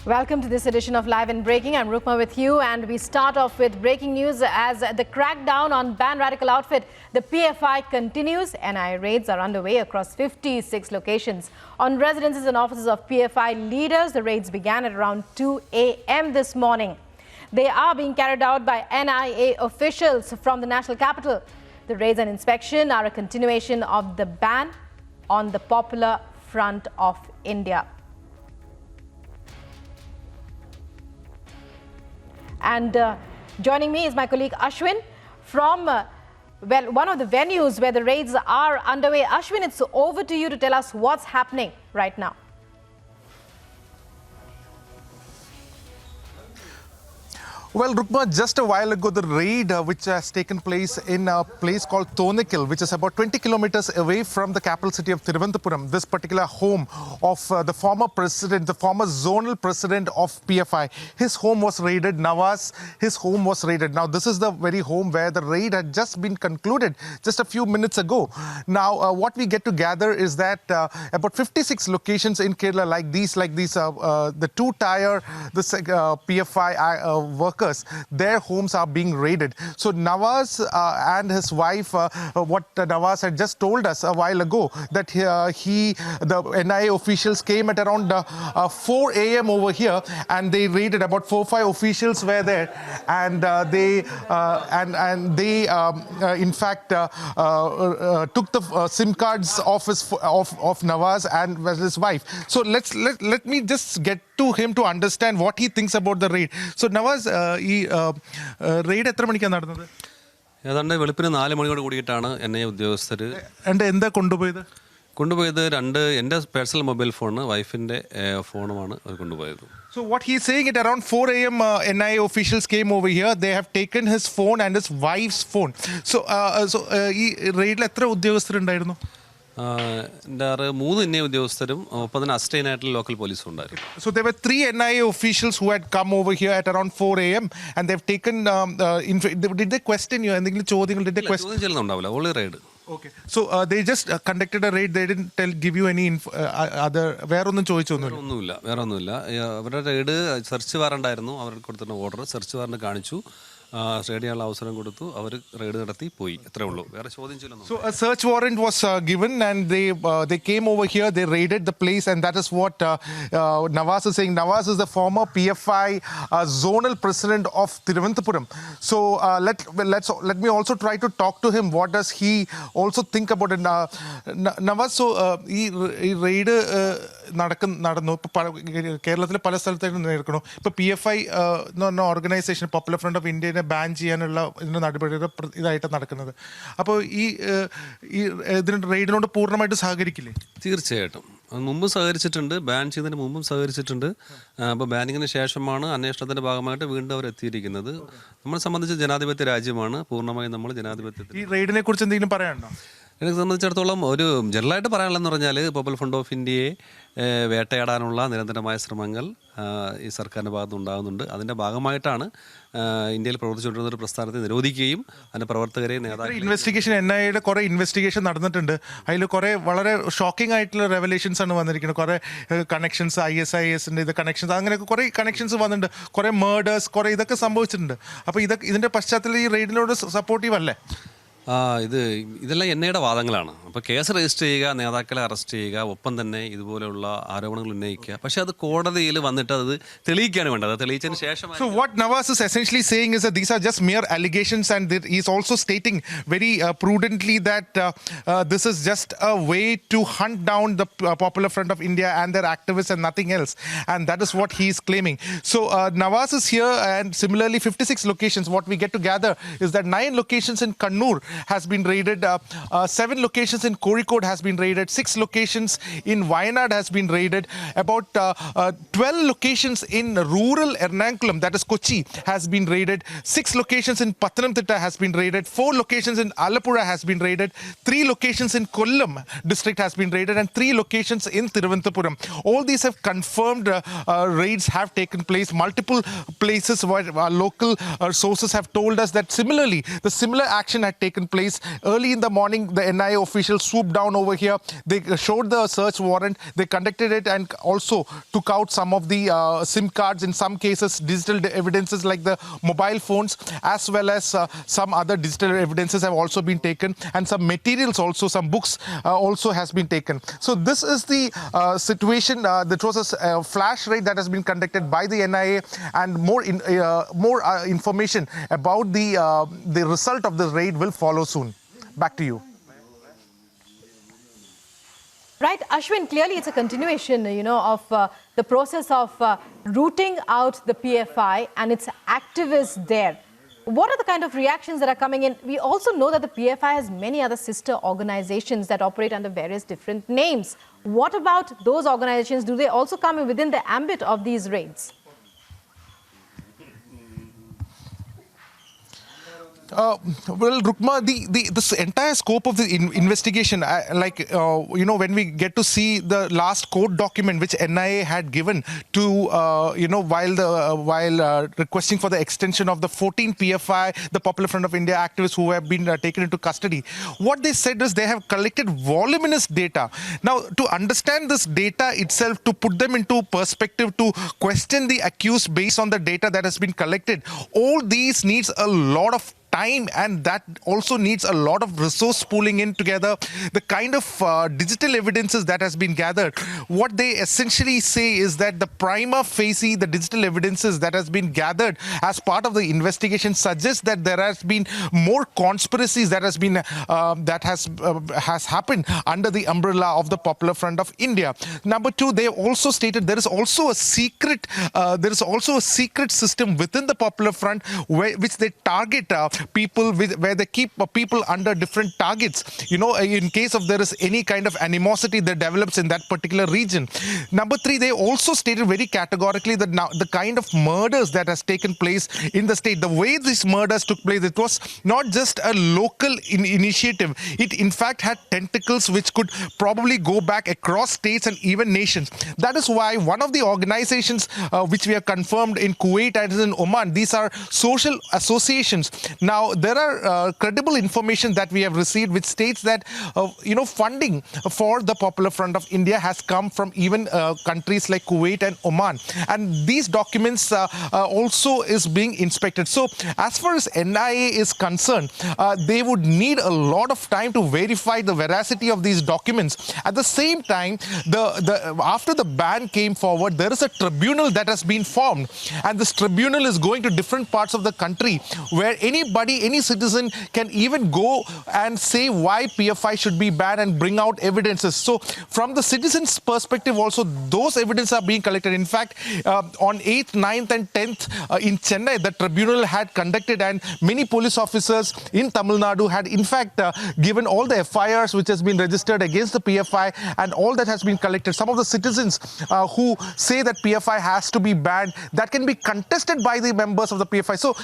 Welcome to this edition of Live and Breaking. I'm Rukma with you, and we start off with breaking news as the crackdown on banned radical outfit, the PFI, continues. NIA raids are underway across 56 locations on residences and offices of PFI leaders. The raids began at around 2 a.m. this morning. They are being carried out by NIA officials from the national capital. The raids and inspection are a continuation of the ban on the Popular Front of India. And joining me is my colleague Ashwin from one of the venues where the raids are underway. Ashwin, it's over to you to tell us what's happening right now. Well, Rukma, just a while ago, the raid which has taken place in a place called Thonakil, which is about 20 kilometers away from the capital city of Trivandrum, this particular home of the former president, the former zonal president of PFI. His home was raided. Nawaz, his home was raided. Now, this is the very home where the raid had just been concluded just a few minutes ago. Now, what we get to gather is that about 56 locations in Kerala like these, the two-tier, the PFI workers, their homes are being raided. So Nawaz and his wife, what Nawaz had just told us a while ago, that the NIA officials came at around 4 a.m. over here, and they raided. About 4-5 officials were there, and they in fact took the SIM cards of Nawaz and his wife. So let me just get to him to understand what he thinks about the raid. So Nawaz, ഈ raid എത്ര മണിക്കാണ് നടന്നത്? ഏതാണ്ട് വെളുപ്പിന് 4 മണിയോട് കൂടിയിട്ടാണ് NIA ഉദ്യോഗസ്ഥർ. എന്താ കൊണ്ടുപോയത്? എൻ്റെ പേഴ്സണൽ മൊബൈൽ ഫോണ്, വൈഫിൻ്റെ ഫോണുമാണ് അവർ കൊണ്ടുപോയത്. So what he's saying, at around 4 a.m. NIA officials came over here. They have taken his phone and his wife's phone. So ഈ റെയ്ഡിൽ എത്ര ഉദ്യോഗസ്ഥരുണ്ടായിരുന്നു? 3 NIA ഉദ്യോഗസ്ഥരും 30 അസിസ്റ്റന്റ് ലോക്കൽ പോലീസും ഉണ്ടായിരുന്നു. So there were 3 NIA officials who had come over here at around 4 a.m. and they've taken did they question you? എന്തെങ്കിലും ചോദ്യങ്ങൾ did they question? ചോദ്യം ചെയ്യുന്നുണ്ടാവില്ല, only raid. Okay. So they just conducted a raid. They didn't give you any other വേറൊന്നും ചോദിച്ചൊന്നുമില്ല? വേറൊന്നുമില്ല. അവരുടെ raid search വാറണ്ടായിരുന്നു. അവർക്ക് കൊടുത്തിരുന്ന order search warrant കാണിച്ചു, റെയ്ഡിനുള്ള അവസരം കൊടുത്തു, അവർ റെയ്ഡ് നടത്തി പോയി. അത്രേ ഉള്ളൂ, വേറെ ചോദ്യം ചെയ്യലൊന്നും. So a search warrant was given, and they came over here. They raided the place, and that is what Nawaz is saying. Nawaz is the former PFI zonal president of Trivandrum. So let me also try to talk to him. What does he also think about it? Nawaz, so ഈ raid നടന്നു കേരളത്തിലെ പല സ്ഥലത്തായിട്ട് നടക്കണു. ഇപ്പോൾ PFI എന്ന് പറഞ്ഞ organisation, popular front of ഇന്ത്യനെ ബാൻ ചെയ്യാനുള്ള നടപടിയുടെ ഇതായിട്ട് നടക്കുന്നത്. അപ്പോൾ ഈ റെയ്ഡിനോട് പൂർണ്ണമായിട്ട് സഹകരിക്കില്ലേ? തീർച്ചയായിട്ടും മുമ്പ് സഹകരിച്ചിട്ടുണ്ട്, ബാൻ ചെയ്തതിന് മുമ്പും സഹകരിച്ചിട്ടുണ്ട്. അപ്പോൾ ബാനിങ്ങിന് ശേഷമാണ് അന്വേഷണത്തിൻ്റെ ഭാഗമായിട്ട് വീണ്ടും അവർ എത്തിയിരിക്കുന്നത്. നമ്മളെ സംബന്ധിച്ച് ജനാധിപത്യ രാജ്യമാണ്, പൂർണ്ണമായും നമ്മൾ ജനാധിപത്യത്തിൽ. ഈ റെയ്ഡിനെ കുറിച്ച് എന്തെങ്കിലും പറയാനുണ്ടോ? എന്നെ സംബന്ധിച്ചിടത്തോളം ഒരു ജനറലായിട്ട് പറയാനുള്ളതെന്ന് പറഞ്ഞാൽ, പോപ്പുലർ ഫ്രണ്ട് ഓഫ് ഇന്ത്യയെ വേട്ടയാടാനുള്ള നിരന്തരമായ ശ്രമങ്ങൾ ഈ സർക്കാരിൻ്റെ ഭാഗത്ത് ഉണ്ടാകുന്നുണ്ട്. അതിൻ്റെ ഭാഗമായിട്ടാണ് ഇന്ത്യയിൽ പ്രവർത്തിച്ചുകൊണ്ടിരുന്ന ഒരു പ്രസ്ഥാനത്തെ നിരോധിക്കുകയും അതിൻ്റെ പ്രവർത്തകരെ നേതാക്കളെ ഇൻവെസ്റ്റിഗേഷൻ, NIAയുടെ കുറേ ഇൻവെസ്റ്റിഗേഷൻ നടന്നിട്ടുണ്ട്. അതിൽ കുറേ വളരെ ഷോക്കിംഗ് ആയിട്ടുള്ള റെവലേഷൻസ് ആണ് വന്നിരിക്കുന്നത്. കുറേ കണക്ഷൻസ്, ISISൻ്റെ ഇത് കണക്ഷൻസ്, അങ്ങനെയൊക്കെ കുറേ കണക്ഷൻസ് വന്നിട്ടുണ്ട്. കുറേ മേർഡേഴ്സ്, കുറേ ഇതൊക്കെ സംഭവിച്ചിട്ടുണ്ട്. അപ്പോൾ ഇതിൻ്റെ പശ്ചാത്തലത്തിൽ ഈ റെയ്ഡിനോട് സപ്പോർട്ടീവ് അല്ലേ? ഇതെല്ലാം NIAയുടെ വാദങ്ങളാണ്. അപ്പോൾ കേസ് രജിസ്റ്റർ ചെയ്യുക, നേതാക്കളെ അറസ്റ്റ് ചെയ്യുക, ഒപ്പം തന്നെ ഇതുപോലെയുള്ള ആരോപണങ്ങൾ ഉന്നയിക്കുക. പക്ഷേ അത് കോടതിയിൽ വന്നിട്ട് അത് തെളിയിക്കാണ് വേണ്ടത്. തെളിയിച്ചതിന് ശേഷം. So what Nawaz is essentially saying is that these are just mere allegations, and he is also stating very prudently that this is just a way to hunt down the Popular Front of India and their activists and nothing else, and that is what he is claiming. So Nawaz is here, and similarly 56 locations. What we get to gather is that 9 locations in Kannur has been raided, 7 locations in Kozhikode has been raided, 6 locations in Wayanad has been raided, about 12 locations in rural Ernakulam, that is Kochi, has been raided, 6 locations in Pathanamthitta has been raided, 4 locations in Alappuzha has been raided, 3 locations in Kollam district has been raided, and 3 locations in Thiruvananthapuram. All these have confirmed raids have taken place. Multiple places where local sources have told us that similarly, the similar action had taken taken place. Early in the morning, the NIA officials swooped down over here. They showed the search warrant. They conducted it and also took out some of the SIM cards, in some cases digital evidences like the mobile phones, as well as some other digital evidences have also been taken, and some materials also, some books also has been taken. So this is the situation. That was a flash raid that has been conducted by the NIA, and more information about the result of the raid will follow soon. Back to you. Right, Ashwin, clearly it's a continuation, of the process of rooting out the PFI and its activists there. What are the kind of reactions that are coming in? We also know that the PFI has many other sister organizations that operate under various different names. What about those organizations? Do they also come in within the ambit of these raids? Well, Rukma, this entire scope of the investigation, when we get to see the last court document which NIA had given to, while requesting for the extension of the 14 PFI, the Popular Front of India activists who have been taken into custody, what they said is they have collected voluminous data. Now, to understand this data itself, to put them into perspective, to question the accused based on the data that has been collected, all these needs a lot of time, and that also needs a lot of resource pooling in together. The kind of digital evidences that has been gathered, what they essentially say is that the prima facie, the digital evidences that has been gathered as part of the investigation suggests that there has been more conspiracies that has been has happened under the umbrella of the Popular Front of India. Number two, they also stated there is also a secret system within the Popular Front which they target people where they keep people under different targets, in case of there is any kind of animosity that develops in that particular region. Number three, they also stated very categorically that now the kind of murders that has taken place in the state, the way these murders took place, it was not just a local initiative. It in fact had tentacles which could probably go back across states and even nations. That is why one of the organizations which we have confirmed in Kuwait and in Oman, these are social associations. Now, there are credible information that we have received which states that, funding for the Popular Front of India has come from even countries like Kuwait and Oman. And these documents also is being inspected. So, as far as NIA is concerned, they would need a lot of time to verify the veracity of these documents. At the same time, after the ban came forward, there is a tribunal that has been formed. And this tribunal is going to different parts of the country where any citizen can even go and say why PFI should be banned and bring out evidences. So from the citizens' perspective also, those evidence are being collected. In fact, on 8th, 9th and 10th in Chennai, the tribunal had conducted, and many police officers in Tamil Nadu had in fact given all the FIRs which has been registered against the PFI, and all that has been collected. Some of the citizens who say that PFI has to be banned, that can be contested by the members of the PFI. So,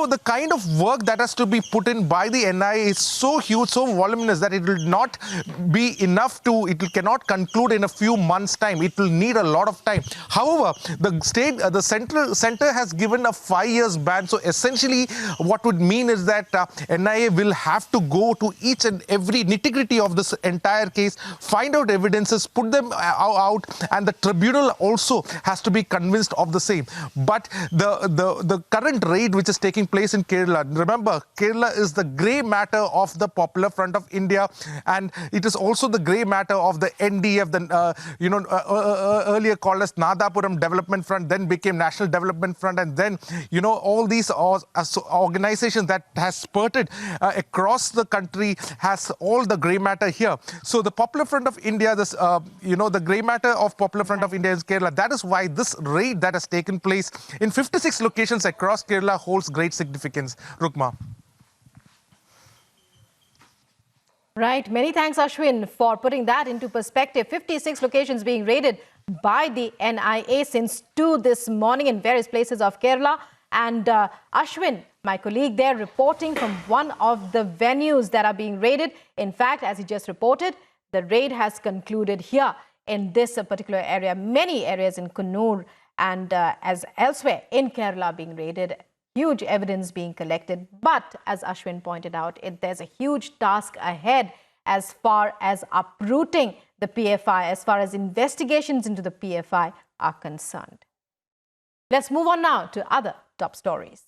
the kind of work that has to be put in by the NIA is so huge, so voluminous that it will not be enough it cannot conclude in a few months' time. It will need a lot of time. However, the center has given a 5 years ban. So essentially, what would mean is that NIA will have to go to each and every nitty-gritty of this entire case, find out evidences, put them out, and the tribunal also has to be convinced of the same. But the current raid which is taking place in Kerala, remember, Kerala is the grey matter of the Popular Front of India, and it is also the grey matter of the NDF, earlier called as Nadapuram Development Front, then became National Development Front, and then, all these organizations that has spurted across the country has all the grey matter here. So the Popular Front of India, the grey matter of Popular Front of India is Kerala. That is why this raid that has taken place in 56 locations across Kerala holds great significance. Rukma. Right. Many thanks, Ashwin, for putting that into perspective. 56 locations being raided by the NIA since 2 this morning in various places of Kerala. And Ashwin, my colleague there, reporting from one of the venues that are being raided. In fact, as he just reported, the raid has concluded here in this particular area. Many areas in Kannur and as elsewhere in Kerala being raided. huge evidence being collected. But as Ashwin pointed out, there's a huge task ahead as far as uprooting the PFI, as far as investigations into the PFI are concerned. Let's move on now to other top stories.